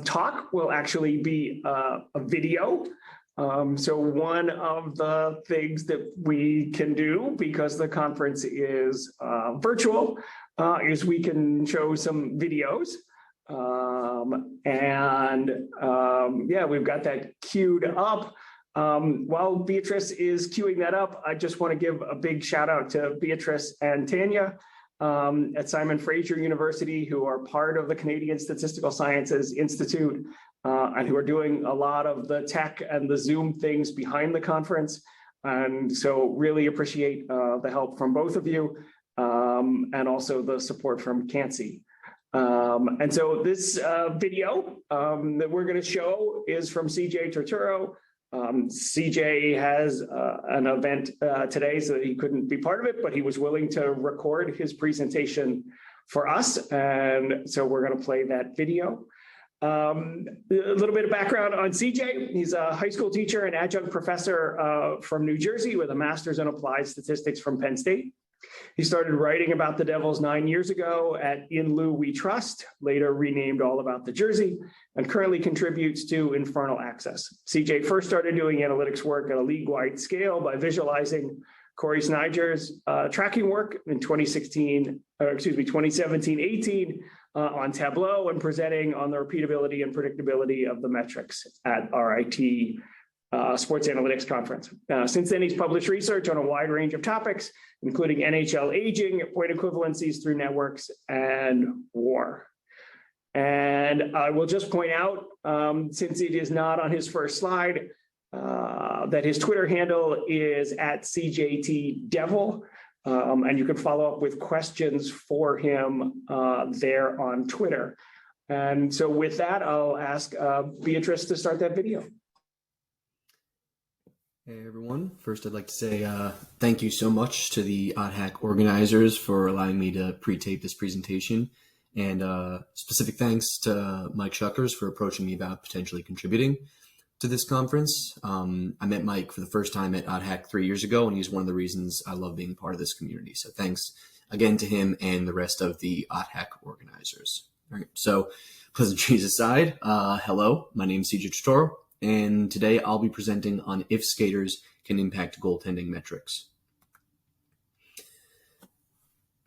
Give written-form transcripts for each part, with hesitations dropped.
talk will actually be a video. So one of the things that we can do, because the conference is virtual, is we can show some videos. Yeah, we've got that queued up. While Beatrice is queuing that up, I just want to give a big shout out to Beatrice and Tanya at Simon Fraser University, who are part of the Canadian Statistical Sciences Institute, and who are doing a lot of the tech and the Zoom things behind the conference. And so really appreciate the help from both of you, and also the support from Kansi. And so this video that we're going to show is from CJ Turtoro. CJ has an event today, so he couldn't be part of it, but he was willing to record his presentation for us. And so we're going to play that video. A little bit of background on CJ. He's a high school teacher and adjunct professor from New Jersey with a master's in applied statistics from Penn State. He started writing about the Devils 9 years ago at In Lou We Trust, later renamed All About the Jersey, and currently contributes to Infernal Access. CJ first started doing analytics work at a league-wide scale by visualizing Corey Snyder's tracking work in 2017-18 on Tableau, and presenting on the repeatability and predictability of the metrics at RIT Sports Analytics Conference. Since then, he's published research on a wide range of topics, including NHL aging, point equivalencies through networks, and war. And I will just point out, since it is not on his first slide, that his Twitter handle is at CJTDevil, and you can follow up with questions for him there on Twitter. And so with that, I'll ask Beatrice to start that video. Hey everyone, first I'd like to say thank you so much to the OTTHAC organizers for allowing me to pre-tape this presentation, and specific thanks to Mike Shuckers for approaching me about potentially contributing to this conference. I met Mike for the first time at OTTHAC 3 years ago, and he's one of the reasons I love being part of this community. So thanks again to him and the rest of the OTTHAC organizers. All right, so pleasantries aside, hello, my name is CJ Turtoro, and today I'll be presenting on if skaters can impact goaltending metrics.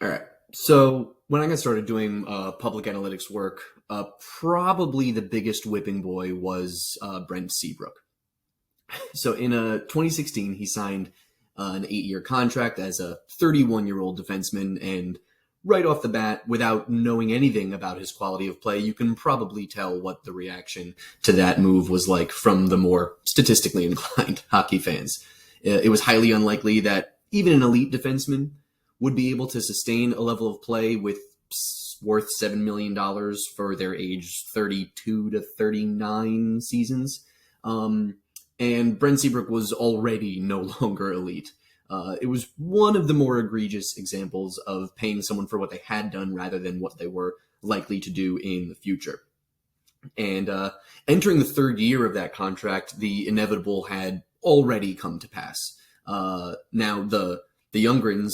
All right, so when I got started doing public analytics work, probably the biggest whipping boy was Brent Seabrook. So in 2016, he signed an 8-year contract as a 31-year-old defenseman, and right off the bat, without knowing anything about his quality of play, you can probably tell what the reaction to that move was like from the more statistically inclined hockey fans. It was highly unlikely that even an elite defenseman would be able to sustain a level of play with worth $7 million for their age 32 to 39 seasons. And Brent Seabrook was already no longer elite. It was one of the more egregious examples of paying someone for what they had done rather than what they were likely to do in the future. And entering the third year of that contract, the inevitable had already come to pass. Now, the Youngrens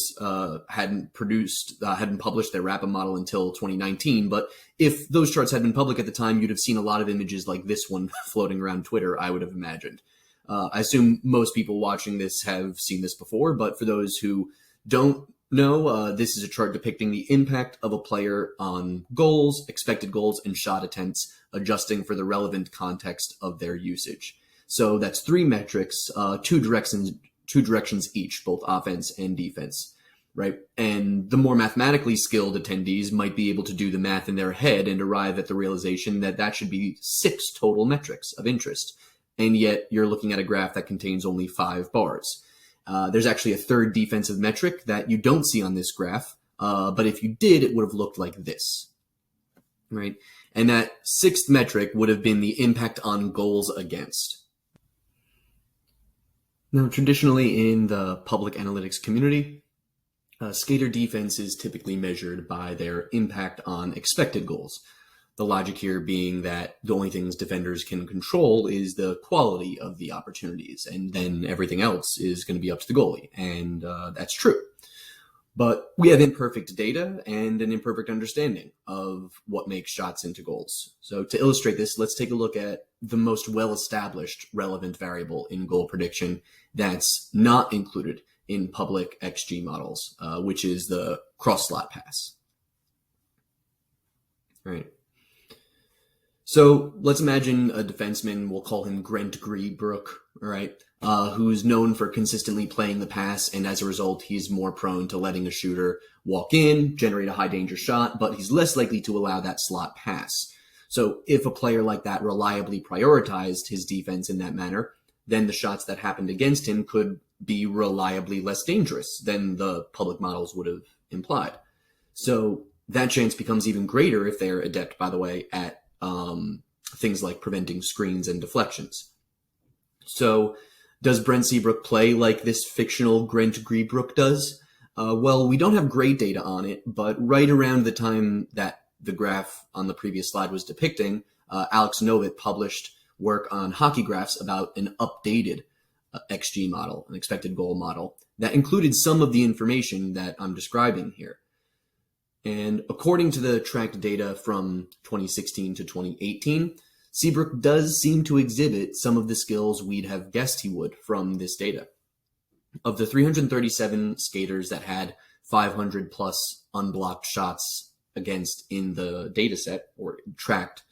hadn't published their RAPA model until 2019, but if those charts had been public at the time, you'd have seen a lot of images like this one floating around Twitter, I would have imagined. I assume most people watching this have seen this before, but for those who don't know, this is a chart depicting the impact of a player on goals, expected goals, and shot attempts, adjusting for the relevant context of their usage. So that's 3 metrics, two directions each, both offense and defense, right? And the more mathematically skilled attendees might be able to do the math in their head and arrive at the realization that that should be 6 total metrics of interest. And yet you're looking at a graph that contains only 5 bars. There's actually a third defensive metric that you don't see on this graph, but if you did, it would have looked like this, right? And that 6th metric would have been the impact on goals against. Now, traditionally in the public analytics community, skater defense is typically measured by their impact on expected goals. The logic here being that the only things defenders can control is the quality of the opportunities, and then everything else is going to be up to the goalie, and that's true. But we have imperfect data and an imperfect understanding of what makes shots into goals. So to illustrate this, let's take a look at the most well-established relevant variable in goal prediction that's not included in public XG models, which is the cross-slot pass. All right. So let's imagine a defenseman, we'll call him Grant Griebrook, all right, who's known for consistently playing the pass, and as a result, he's more prone to letting a shooter walk in, generate a high-danger shot, but he's less likely to allow that slot pass. So if a player like that reliably prioritized his defense in that manner, then the shots that happened against him could be reliably less dangerous than the public models would have implied. So that chance becomes even greater if they're adept, by the way, at things like preventing screens and deflections. So does Brent Seabrook play like this fictional Grant Griebrook does? Well, we don't have great data on it, but right around the time that the graph on the previous slide was depicting, Alex Novit published work on hockey graphs about an updated XG model, an expected goal model, that included some of the information that I'm describing here. And according to the tracked data from 2016 to 2018, Seabrook does seem to exhibit some of the skills we'd have guessed he would from this data. Of the 337 skaters that had 500 plus unblocked shots against in the data set or tracked,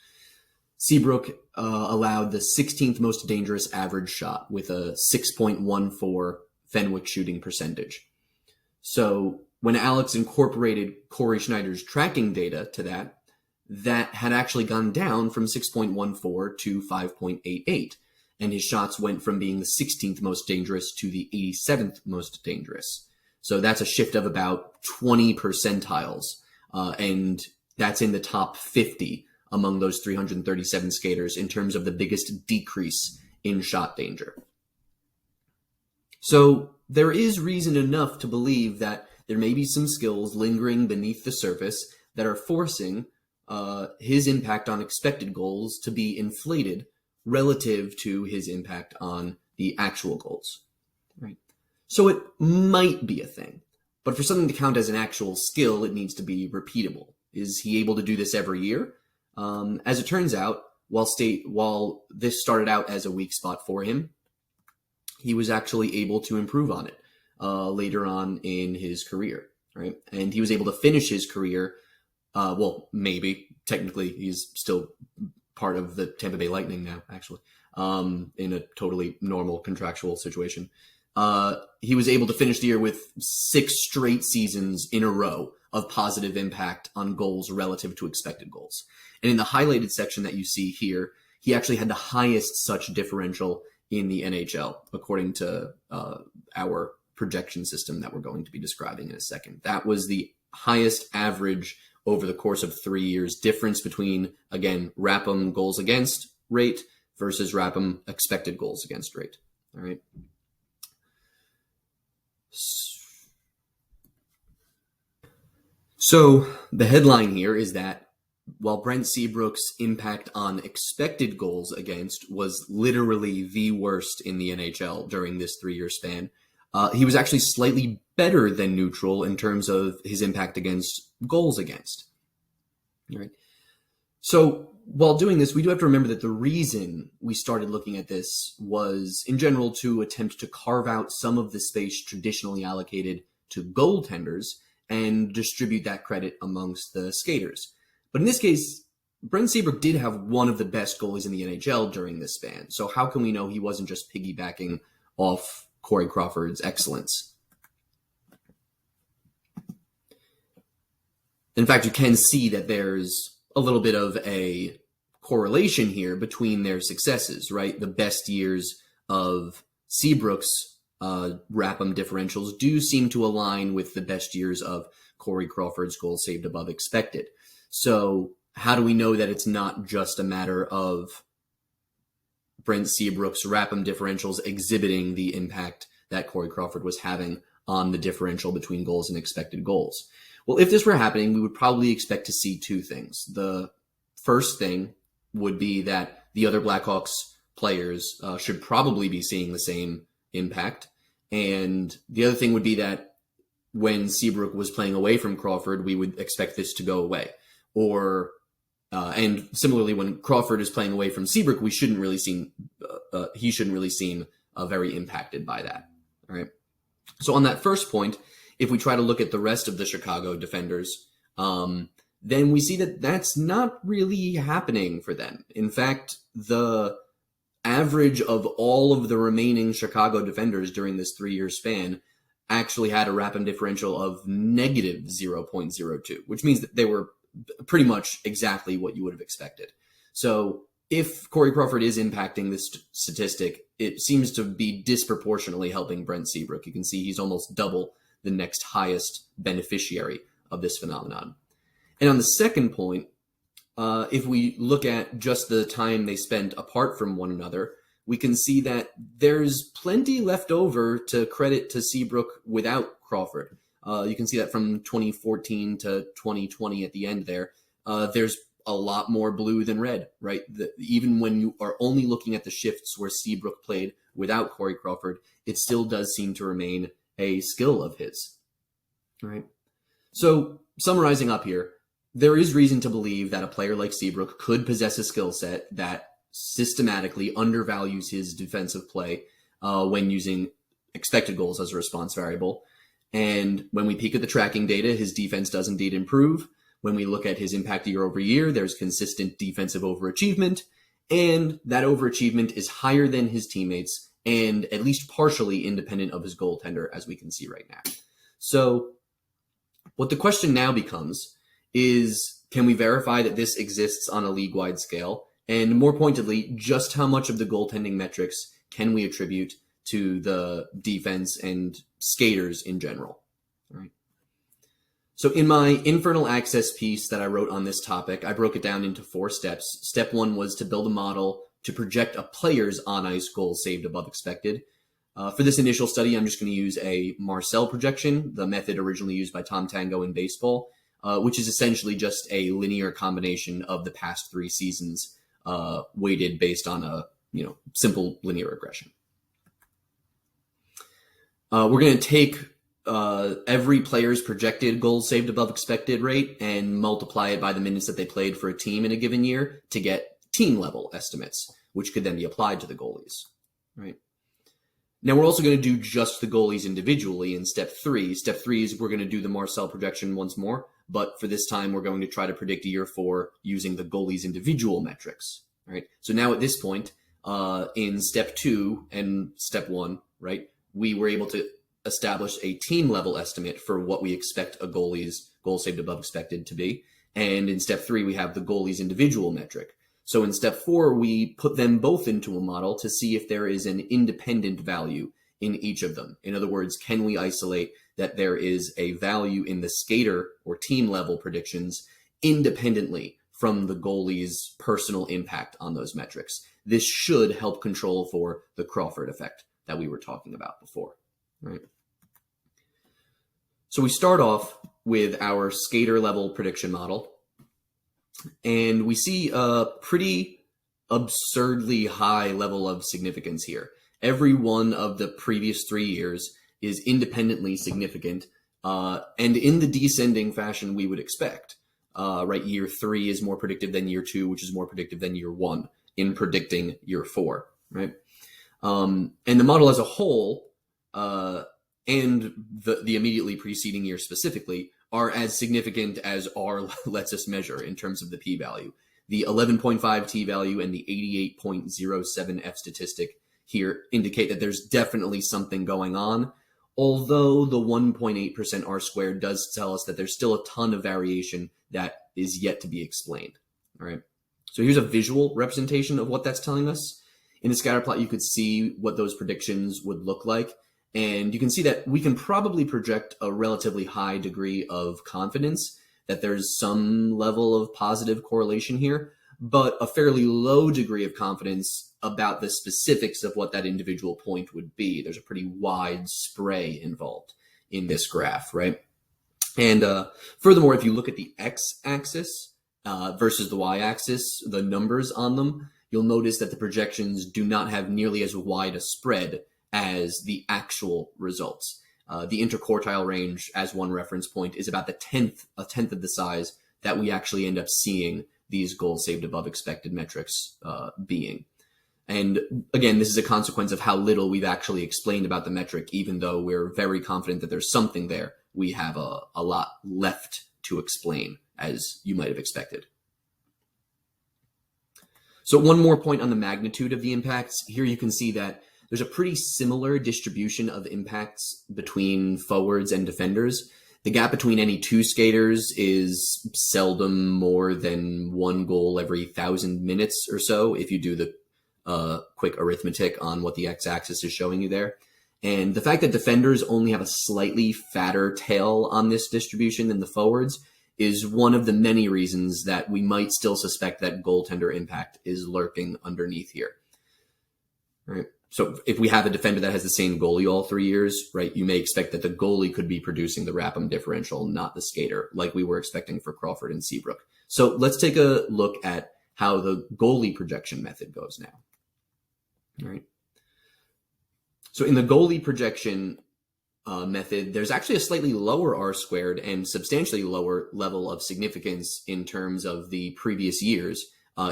Seabrook allowed the 16th most dangerous average shot with a 6.14 Fenwick shooting percentage. So when Alex incorporated Corey Schneider's tracking data to that had actually gone down from 6.14 to 5.88, and his shots went from being the 16th most dangerous to the 87th most dangerous. So that's a shift of about 20 percentiles, and that's in the top 50 among those 337 skaters in terms of the biggest decrease in shot danger. So there is reason enough to believe that there may be some skills lingering beneath the surface that are forcing his impact on expected goals to be inflated relative to his impact on the actual goals. Right. So it might be a thing, but for something to count as an actual skill, it needs to be repeatable. Is he able to do this every year? As it turns out, while this started out as a weak spot for him, he was actually able to improve on it later on in his career, right? And he was able to finish his career, well, maybe, technically, he's still part of the Tampa Bay Lightning now, actually, in a totally normal contractual situation. He was able to finish the year with 6 straight seasons in a row of positive impact on goals relative to expected goals. And in the highlighted section that you see here, he actually had the highest such differential in the NHL, according to our projection system that we're going to be describing in a second. That was the highest average over the course of 3 years difference between, again, Rapham goals against rate versus Rapham expected goals against rate. All right. So the headline here is that while Brent Seabrook's impact on expected goals against was literally the worst in the NHL during this 3-year span, he was actually slightly better than neutral in terms of his impact against goals against. All right. So while doing this, we do have to remember that the reason we started looking at this was, in general, to attempt to carve out some of the space traditionally allocated to goaltenders and distribute that credit amongst the skaters. But in this case, Brent Seabrook did have one of the best goalies in the NHL during this span. So how can we know he wasn't just piggybacking off Corey Crawford's excellence? In fact, you can see that there's a little bit of a correlation here between their successes, right? The best years of Seabrook's Rapham differentials do seem to align with the best years of Corey Crawford's goals saved above expected. So how do we know that it's not just a matter of Brent Seabrook's Rapham differentials exhibiting the impact that Corey Crawford was having on the differential between goals and expected goals? Well, if this were happening, we would probably expect to see 2 things. The first thing would be that the other Blackhawks players should probably be seeing the same impact. And the other thing would be that when Seabrook was playing away from Crawford, we would expect this to go away. Or and similarly, when Crawford is playing away from Seabrook, he shouldn't really seem very impacted by that. All right. So on that first point, if we try to look at the rest of the Chicago defenders, then we see that that's not really happening for them. In fact, the average of all of the remaining Chicago defenders during this 3-year span actually had a RAPM differential of negative 0.02, which means that they were pretty much exactly what you would have expected. So if Corey Crawford is impacting this statistic, it seems to be disproportionately helping Brent Seabrook. You can see he's almost double the next highest beneficiary of this phenomenon. And on the second point, if we look at just the time they spent apart from one another, we can see that there's plenty left over to credit to Seabrook without Crawford. You can see that from 2014 to 2020 at the end there, there's a lot more blue than red, right? Even when you are only looking at the shifts where Seabrook played without Corey Crawford, it still does seem to remain a skill of his, right? So summarizing up here, there is reason to believe that a player like Seabrook could possess a skill set that systematically undervalues his defensive play when using expected goals as a response variable. And when we peek at the tracking data, his defense does indeed improve. When we look at his impact year over year, there's consistent defensive overachievement, and that overachievement is higher than his teammates and at least partially independent of his goaltender, as we can see right now. So what the question now becomes is, can we verify that this exists on a league-wide scale? And more pointedly, just how much of the goaltending metrics can we attribute to the defense and skaters in general? All right. So in my Infernal Access piece that I wrote on this topic, I broke it down into 4 steps. Step 1 was to build a model to project a player's on-ice goals saved above expected. For this initial study, I'm just going to use a Marcel projection, the method originally used by Tom Tango in baseball, which is essentially just a linear combination of the past 3 seasons, weighted based on a simple linear regression. We're going to take every player's projected goals saved above expected rate and multiply it by the minutes that they played for a team in a given year to get team level estimates, which could then be applied to the goalies, right? Now we're also going to do just the goalies individually in step 3. Step 3 is we're going to do the Marcel projection once more, but for this time we're going to try to predict year 4 using the goalies individual metrics, right? So now at this point, in step 2 and step 1, right, we were able to establish a team level estimate for what we expect a goalie's goal saved above expected to be. And in step 3, we have the goalie's individual metric. So in step 4, we put them both into a model to see if there is an independent value in each of them. In other words, can we isolate that there is a value in the skater or team level predictions independently from the goalie's personal impact on those metrics? This should help control for the Crawford effect that we were talking about before, right? So we start off with our skater level prediction model, and we see a pretty absurdly high level of significance here. Every one of the previous 3 years is independently significant, and in the descending fashion we would expect. Right, year 3 is more predictive than year 2, which is more predictive than year 1 in predicting year 4, right? And the model as a whole, and the immediately preceding year specifically, are as significant as R lets us measure in terms of the p-value. The 11.5 t-value and the 88.07 f statistic here indicate that there's definitely something going on, although the 1.8% R squared does tell us that there's still a ton of variation that is yet to be explained. All right. So here's a visual representation of what that's telling us. In the scatter plot, you could see what those predictions would look like. And you can see that we can probably project a relatively high degree of confidence that there's some level of positive correlation here, but a fairly low degree of confidence about the specifics of what that individual point would be. There's a pretty wide spray involved in this graph, right? And furthermore, if you look at the x-axis versus the y-axis, the numbers on them, you'll notice that the projections do not have nearly as wide a spread as the actual results. The interquartile range, as one reference point, is about a tenth of the size that we actually end up seeing these goals saved above expected metrics being. And again, this is a consequence of how little we've actually explained about the metric. Even though we're very confident that there's something there, we have a lot left to explain, as you might have expected. So one more point on the magnitude of the impacts. Here you can see that there's a pretty similar distribution of impacts between forwards and defenders. The gap between any two skaters is seldom more than 1 goal every 1,000 minutes or so, if you do the quick arithmetic on what the x-axis is showing you there. And the fact that defenders only have a slightly fatter tail on this distribution than the forwards is one of the many reasons that we might still suspect that goaltender impact is lurking underneath here. All right. So if we have a defender that has the same goalie all 3 years, right, you may expect that the goalie could be producing the Rapham differential, not the skater, like we were expecting for Crawford and Seabrook. So let's take a look at how the goalie projection method goes now. All right. So in the goalie projection method, there's actually a slightly lower R squared and substantially lower level of significance in terms of the previous years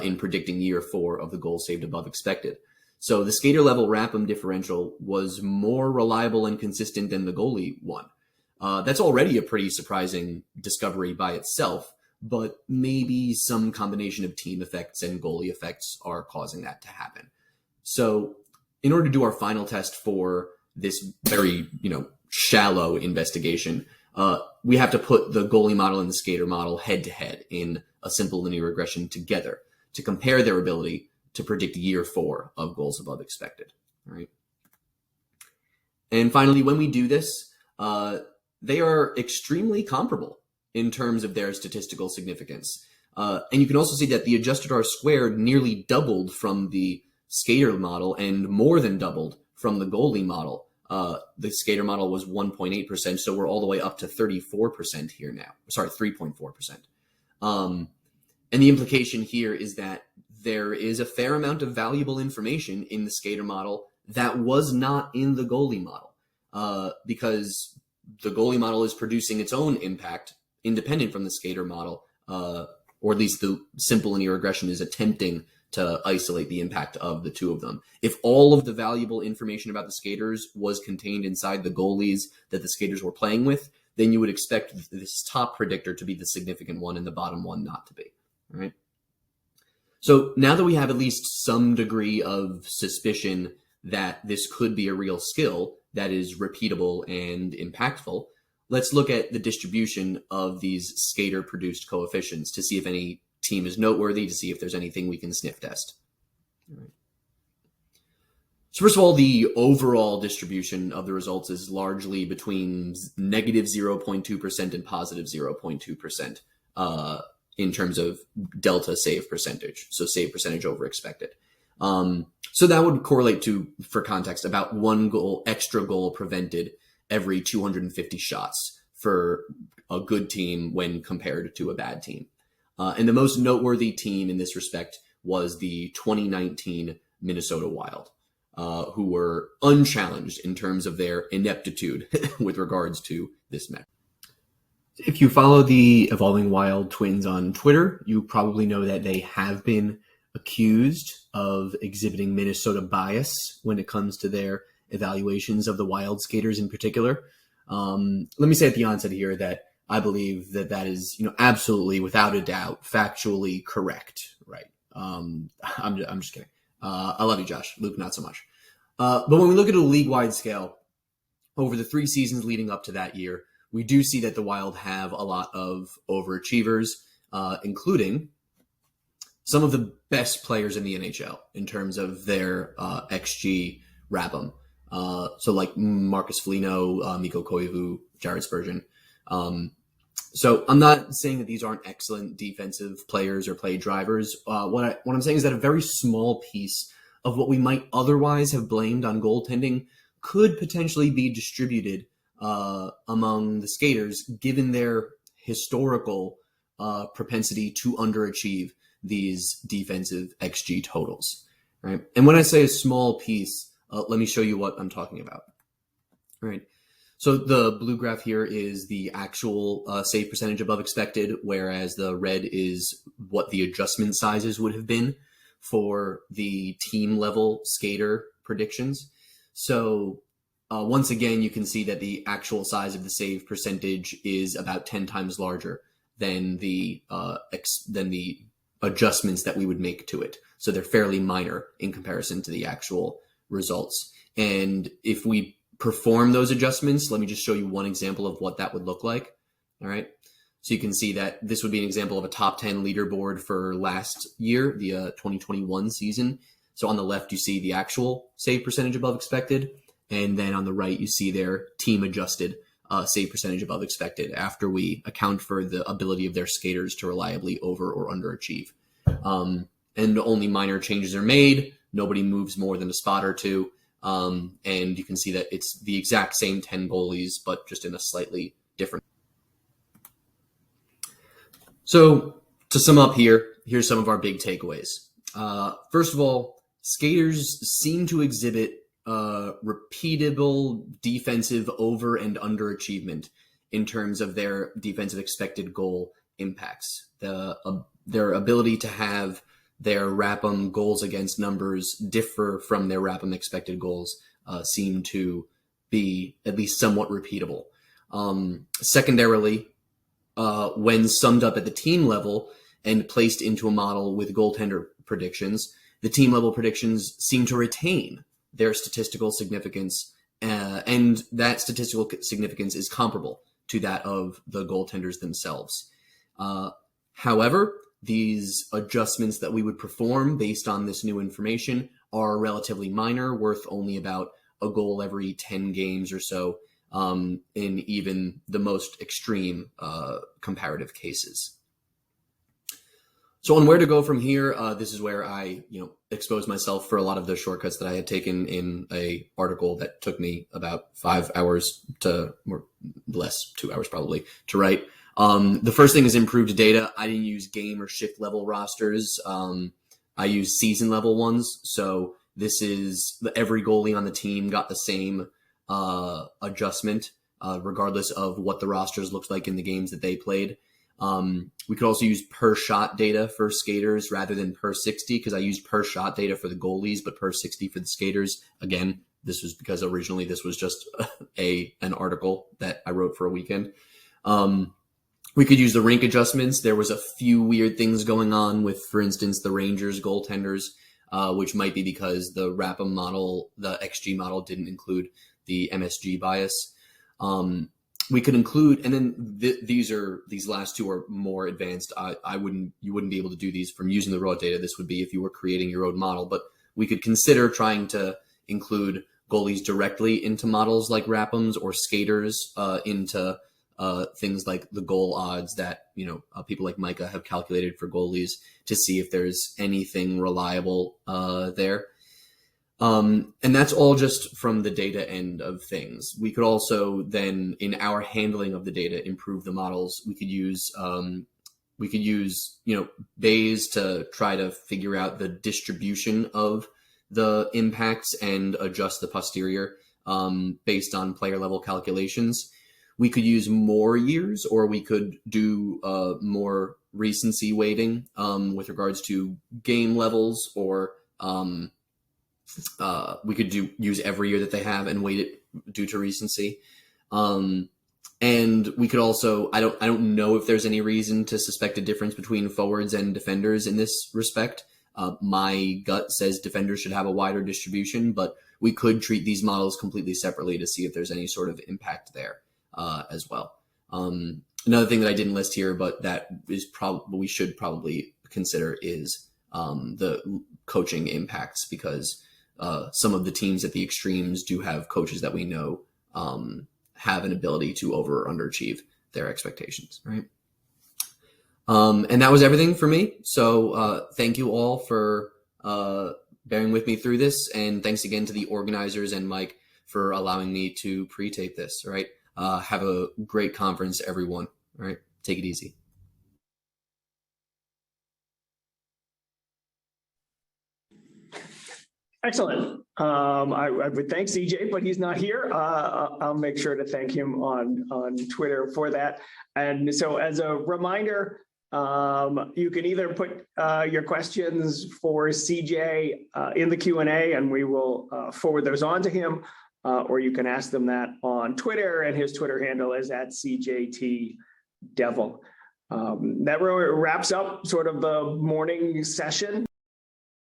in predicting year 4 of the goal saved above expected. So the skater level Rapham differential was more reliable and consistent than the goalie one. That's already a pretty surprising discovery by itself, but maybe some combination of team effects and goalie effects are causing that to happen. So in order to do our final test for this very, shallow investigation, we have to put the goalie model and the skater model head to head in a simple linear regression together to compare their ability to predict year 4 of goals above expected. All right. And finally, when we do this, they are extremely comparable in terms of their statistical significance. And you can also see that the adjusted R squared nearly doubled from the skater model and more than doubled from the goalie model. The skater model was 1.8%, so we're all the way up to 34% here now. Sorry, 3.4%. And the implication here is that there is a fair amount of valuable information in the skater model that was not in the goalie model, because the goalie model is producing its own impact independent from the skater model, or at least the simple linear regression is attempting to isolate the impact of the two of them. If all of the valuable information about the skaters was contained inside the goalies that the skaters were playing with, then you would expect this top predictor to be the significant one and the bottom one not to be. All right. So now that we have at least some degree of suspicion that this could be a real skill that is repeatable and impactful, let's look at the distribution of these skater-produced coefficients to see if any team is noteworthy, to see if there's anything we can sniff test. All right. So first of all, the overall distribution of the results is largely between negative 0.2% and positive 0.2%. In terms of delta save percentage, so save percentage over expected. So that would correlate to, for context, about 1 extra goal prevented every 250 shots for a good team when compared to a bad team. And the most noteworthy team in this respect was the 2019 Minnesota Wild, who were unchallenged in terms of their ineptitude with regards to this metric. If you follow the Evolving Wild Twins on Twitter, you probably know that they have been accused of exhibiting Minnesota bias when it comes to their evaluations of the Wild skaters in particular. Let me say at the onset here that I believe that that is, absolutely, without a doubt, factually correct. Right? I'm just kidding. I love you, Josh. Luke, not so much. But when we look at a league-wide scale, over the 3 seasons leading up to that year, we do see that the Wild have a lot of overachievers, including some of the best players in the NHL in terms of their XG Rapham. So like Marcus Foligno, Mikko Koivu, Jared Spurgeon. So I'm not saying that these aren't excellent defensive players or play drivers. What I'm saying is that a very small piece of what we might otherwise have blamed on goaltending could potentially be distributed among the skaters, given their historical propensity to underachieve these defensive XG totals. Right? And when I say a small piece, let me show you what I'm talking about. All right. So the blue graph here is the actual save percentage above expected, whereas the red is what the adjustment sizes would have been for the team level skater predictions. So once again, you can see that the actual size of the save percentage is about 10 times larger than the adjustments that we would make to it. So they're fairly minor in comparison to the actual results. And if we perform those adjustments, let me just show you one example of what that would look like. All right. So you can see that this would be an example of a top 10 leaderboard for last year, the 2021 season. So on the left, you see the actual save percentage above expected. And then on the right, you see their team adjusted save percentage above expected after we account for the ability of their skaters to reliably over or underachieve. And only minor changes are made. Nobody moves more than a spot or two. And you can see that it's the exact same 10 goalies, but just in a slightly different. So to sum up here, here's some of our big takeaways. First of all, skaters seem to exhibit repeatable defensive over and underachievement in terms of their defensive expected goal impacts. Their ability to have their RAPM goals against numbers differ from their RAPM expected goals seem to be at least somewhat repeatable. Secondarily, when summed up at the team level and placed into a model with goaltender predictions, the team level predictions seem to retain their statistical significance, and that statistical significance is comparable to that of the goaltenders themselves. However, these adjustments that we would perform based on this new information are relatively minor, worth only about a goal every 10 games or so, in even the most extreme comparative cases. So on where to go from here, this is where I expose myself for a lot of the shortcuts that I had taken in a article that took me about 5 hours to, or less, 2 hours probably, to write. The first thing is improved data. I didn't use game or shift level rosters. I used season level ones. So this is every goalie on the team got the same adjustment, regardless of what the rosters looked like in the games that they played. We could also use per shot data for skaters rather than per 60, because I used per shot data for the goalies, but per 60 for the skaters. Again, this was because originally this was just an article that I wrote for a weekend. We could use the rink adjustments. There was a few weird things going on with, for instance, the Rangers goaltenders, which might be because the RAPM model, the XG model, didn't include the MSG bias. We could include, and then these last two are more advanced. You wouldn't be able to do these from using the raw data. This would be if you were creating your own model, but we could consider trying to include goalies directly into models like RAPMs, or skaters into things like the goal odds that people like Micah have calculated for goalies, to see if there's anything reliable there. And that's all just from the data end of things. We could also then, in our handling of the data, improve the models. We could use Bayes to try to figure out the distribution of the impacts and adjust the posterior based on player level calculations. We could use more years, or we could do more recency weighting with regards to game levels, or we could use every year that they have and weight it due to recency. And we could also, I don't know if there's any reason to suspect a difference between forwards and defenders in this respect. My gut says defenders should have a wider distribution, but we could treat these models completely separately to see if there's any sort of impact there as well. Another thing that I didn't list here, but that is we should probably consider, is the coaching impacts, because some of the teams at the extremes do have coaches that we know have an ability to over or underachieve their expectations, right? And that was everything for me. So thank you all for bearing with me through this. And thanks again to the organizers and Mike for allowing me to pre-tape this, right? Have a great conference, everyone. All right, take it easy. Excellent. I would thank CJ, but he's not here. I'll make sure to thank him on Twitter for that. And so as a reminder, you can either put your questions for CJ in the Q&A and we will forward those on to him, or you can ask them that on Twitter, and his Twitter handle is @CJTDevil. That wraps up sort of the morning session.